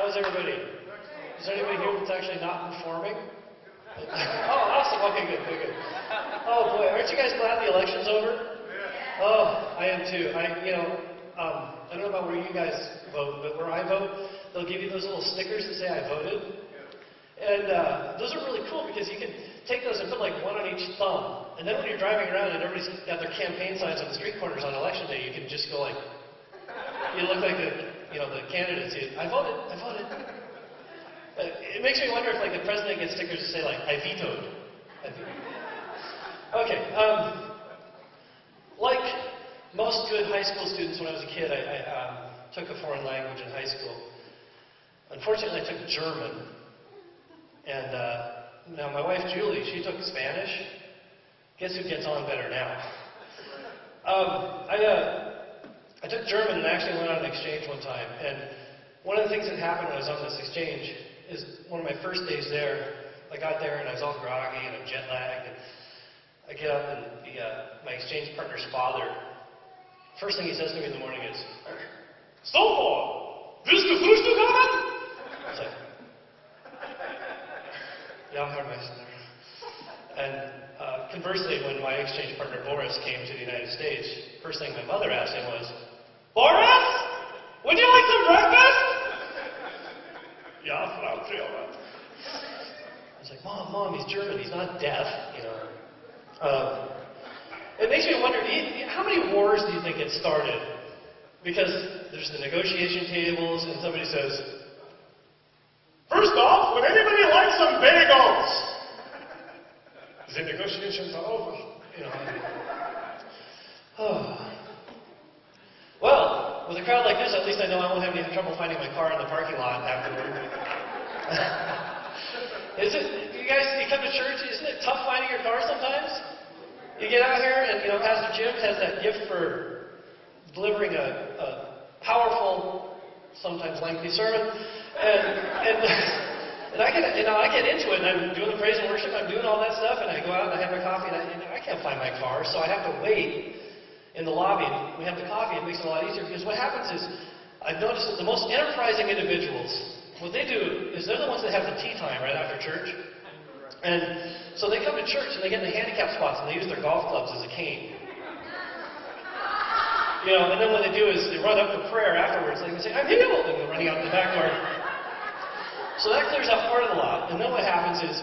How's everybody? Is there anybody here that's actually not performing? Oh, awesome. Okay, good. Oh boy, aren't you guys glad the election's over? Oh, I am too. I don't know about where you guys vote, but where I vote, they'll give you those little stickers that say I voted. And those are really cool because you can take those and put like one on each thumb. And then when you're driving around and everybody's got their campaign signs on the street corners on election day, you can just go like, you look like the candidates. I voted. It makes me wonder if like the president gets stickers that say like, I vetoed. Okay. Like most good high school students when I was a kid, I took a foreign language in high school. Unfortunately, I took German. And now my wife Julie, she took Spanish. Guess who gets on better now? I took German and actually went on an exchange one time. And one of the things that happened when I was on this exchange is one of my first days there, I got there and I was all groggy and I'm jet lagged. And I get up and my exchange partner's father, first thing he says to me in the morning is, "So, willst du Frühstück haben?" I was like, "Ja, Herr Meister." And conversely, when my exchange partner Boris came to the United States, first thing my mother asked him was, "Boris, would you like some breakfast?" "Ja, Frau Creelman." I was like, Mom, he's German, he's not deaf, It makes me wonder, how many wars do you think get started? Because there's the negotiation tables and somebody says, "First off, would anybody like some bagels?" The negotiations are over. Well, with a crowd like this, at least I know I won't have any trouble finding my car in the parking lot afterward. You come to church, isn't it tough finding your car sometimes? You get out here and, Pastor Jim has that gift for delivering a powerful, sometimes lengthy sermon. And I get into it, and I'm doing the praise and worship, I'm doing all that stuff, and I go out and I have my coffee, and I can't find my car, so I have to wait in the lobby. And we have the coffee, it makes it a lot easier, because what happens is, I've noticed that the most enterprising individuals, what they do is they're the ones that have the tea time right after church. And so they come to church, and they get in the handicap spots, and they use their golf clubs as a cane. And then what they do is they run up for prayer afterwards, and they say, "I'm healed," and they're running out the back door. So that clears out part of the lot. And then what happens is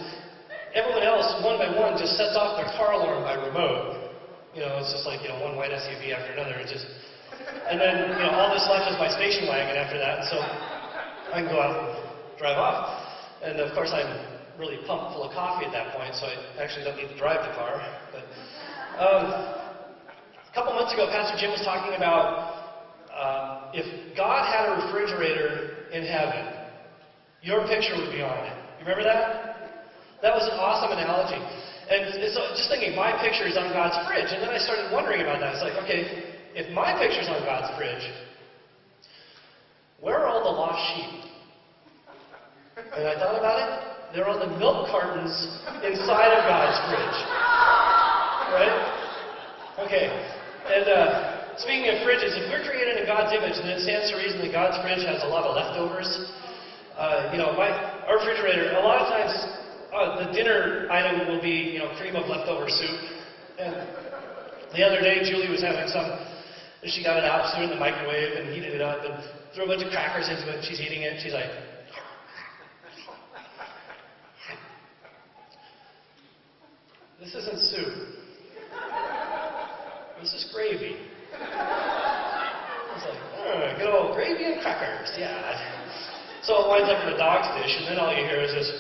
everyone else, one by one, just sets off their car alarm by remote. It's just like, one white SUV after another. And then, all that's left is my station wagon after that. And so I can go out and drive off. And of course, I'm really pumped full of coffee at that point, so I actually don't need to drive the car. But a couple months ago, Pastor Jim was talking about if God had a refrigerator in heaven, your picture would be on it. You remember that? That was an awesome analogy. And so just thinking, my picture is on God's fridge. And then I started wondering about that. It's like, okay, if my picture's on God's fridge, where are all the lost sheep? And I thought about it. They're on the milk cartons inside of God's fridge. Right? Okay. And speaking of fridges, if we're created in God's image, then it stands to reason that God's fridge has a lot of leftovers. Our refrigerator, a lot of times, the dinner item will be, cream of leftover soup. And the other day, Julie was having some, and she got it out, threw it in the microwave, and heated it up, and threw a bunch of crackers into it, and she's eating it, and she's like, "This isn't soup. This is gravy." I was like, good old gravy and crackers, yeah. So it winds up in the dog's dish, and then all you hear is this.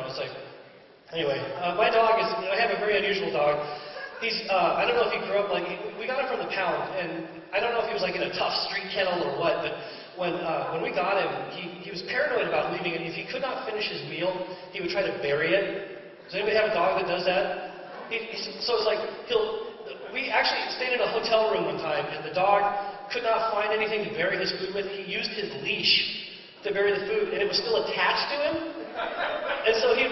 It's like, anyway, my dog is, I have a very unusual dog. He's, I don't know if he grew up we got him from the pound, and I don't know if he was like in a tough street kennel or what, but when we got him, he was paranoid about leaving it. If he could not finish his meal, he would try to bury it. Does anybody have a dog that does that? So it's like, we actually stayed in a hotel room one time, and the dog could not find anything to bury his food with. He used his leash to bury the food, and it was still attached to him. And so he'd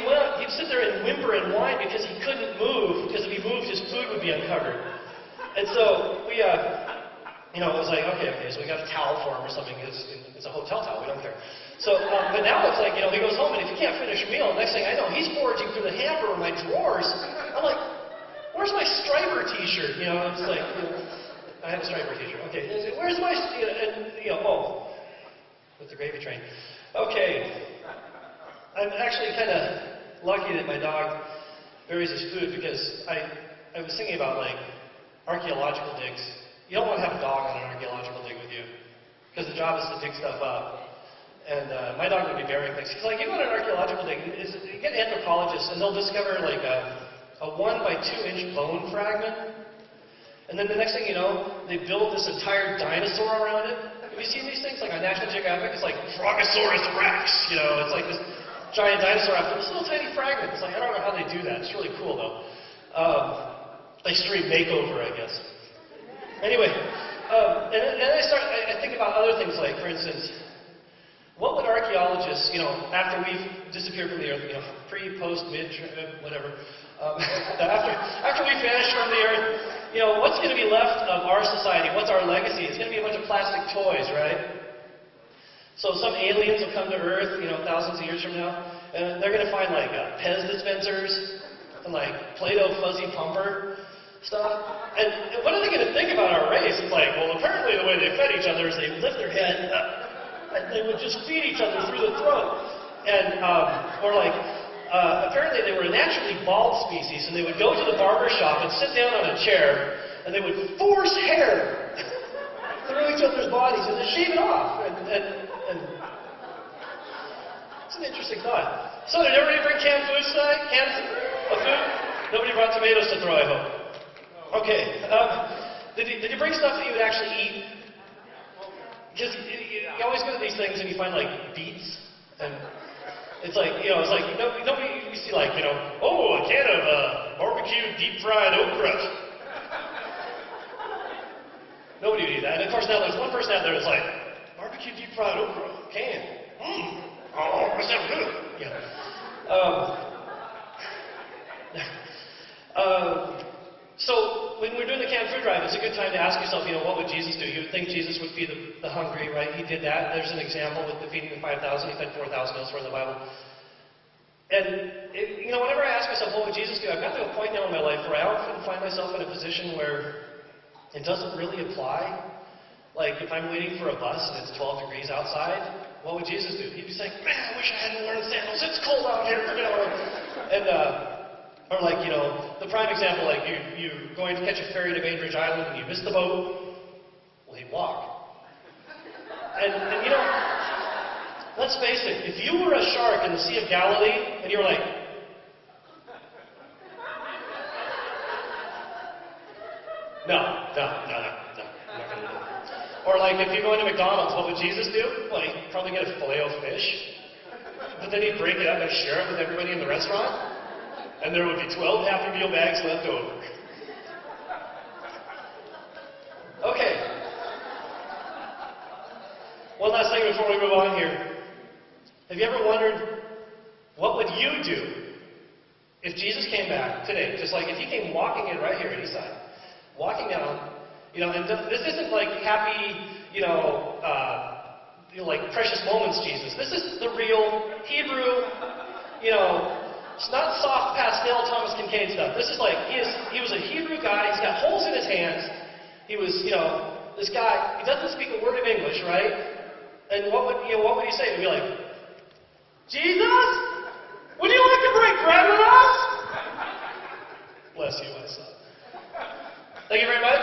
sit there and whimper and whine because he couldn't move, because if he moved, his food would be uncovered. And so we it was like, okay, so we got a towel for him or something. It's a hotel towel, we don't care. So, but now it's like, he goes home and if he can't finish a meal, next thing I know, he's foraging through the hamper or my drawers. I'm like, where's my striper t-shirt? It's like, I have a striper t-shirt. Okay, where's my, with the gravy train. Okay, I'm actually kind of lucky that my dog buries his food because I was thinking about like archaeological digs. You don't want to have a dog on an archaeological dig with you because the job is to dig stuff up. And my dog would be burying things. He's like, you go on an archaeological dig, you get anthropologists and they'll discover like a 1 by 2 inch bone fragment. And then the next thing you know, they build this entire dinosaur around it. Have you seen these things? Like on National Geographic, it's like Brontosaurus rex, it's like this giant dinosaur after this little tiny fragment. It's like, I don't know how they do that. It's really cool though. Extreme makeover, I guess. Anyway, and then I think about other things like, for instance, what would archaeologists, after we've disappeared from the earth, pre, post, mid, whatever, after we vanish from the earth, what's going to be left of our society? What's our legacy? It's going to be a bunch of plastic toys, right? So some aliens will come to Earth, thousands of years from now, and they're going to find like Pez dispensers and like Play-Doh fuzzy pumper stuff. And what are they going to think about our race? It's like, well, apparently the way they fed each other is they lift their head and they would just feed each other through the throat. And, apparently they were a naturally bald species, and they would go to the barber shop and sit down on a chair, and they would force hair through each other's bodies and then shave it off. And it's an interesting thought. So did everybody bring canned food tonight? Canned food? Nobody brought tomatoes to throw, I hope. Okay. Did you bring stuff that you would actually eat? Because you always go to these things and you find like beets, and it's like, nobody, you see like, oh, a can of barbecue deep fried okra. Nobody would eat that. And of course now there's one person out there that's like, barbecue deep fried okra, can. Oh, that sounds good. So when we're doing the canned food drive, it's a good time to ask yourself, what would Jesus do? You would think Jesus would feed the hungry, right? He did that. There's an example with the feeding the 5,000. He fed 4,000 elsewhere in the Bible. And, whenever I ask myself, what would Jesus do? I've got to a point now in my life where I often find myself in a position where it doesn't really apply. Like, if I'm waiting for a bus and it's 12 degrees outside, what would Jesus do? He'd be like, man, I wish I hadn't worn sandals. It's cold out here. And, or like, the prime example, like you're going to catch a ferry to Bainbridge Island and you miss the boat. Well, he'd walk. And let's face it, if you were a shark in the Sea of Galilee and you were like, no, I'm not going to do it. Or like if you go into McDonald's, what would Jesus do? Well, he'd probably get a Filet-O-Fish, but then he'd break it up and share it with everybody in the restaurant. And there would be 12 Happy Meal bags left over. Okay. One last thing before we move on here. Have you ever wondered, what would you do if Jesus came back today? Just like if he came walking in right here at Eastside, walking down, and this isn't like happy, like precious moments Jesus. This is the real Hebrew, it's not soft pastel Thomas Kincaid stuff. This is like, he was a Hebrew guy, he's got holes in his hands. He was, this guy, he doesn't speak a word of English, right? And what would he say? He'd be like, Jesus, would you like to break bread with us? Bless you, my son. Thank you very much.